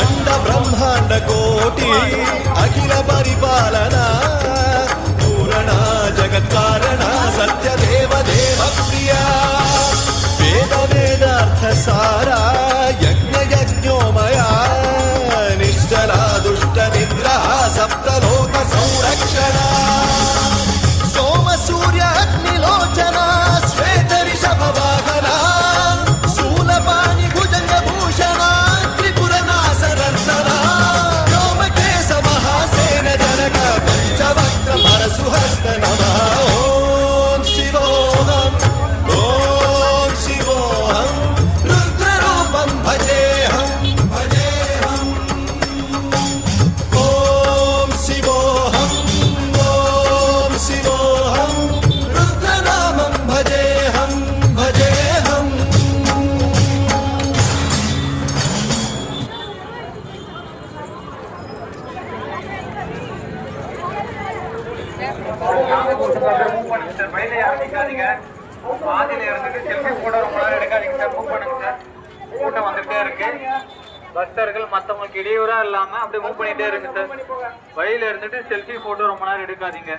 अंड ब्रह्मांड कोटि अखिल परिपालना पूरणा जगत्कारणा सत्यदेव देव प्रिया वेद वेदार्थ सारा यज्ञ यज्ञोमया निश्चला दुष्ट निग्रह सप्तलोक संरक्षणा सोम सूर्य अग्निलोचना श्वेत ऋषभ वाहना शूलपाणि भुजंग भूषणा त्रिपुर नासनर्दना व्योमकेश महासेन जनक पंचवक्त्र परशुहस्त नमः ओम शिवोऽहम् ओम शिवोऽहम् रुद्ररूपं भजेऽहम् भजेऽहम् ओम शिवोऽहम् ओम शिवोऽहम् रुद्रनामं भजेऽहम् भजेऽहम् பாதியில இருந்துட்டு செல்ஃபி போட்டோ ரொம்ப நேரம் எடுக்காதீங்க சார். மூவ் பண்ணுங்க சார். கூட்டம் வந்துட்டே இருக்கு. பக்தர்கள் மற்றவங்களுக்கு இடையூறா இல்லாம அப்படியே மூவ் பண்ணிட்டே இருக்கு சார். வழியில இருந்துட்டு செல்ஃபி போட்டோ ரொம்ப நேரம் எடுக்காதீங்க.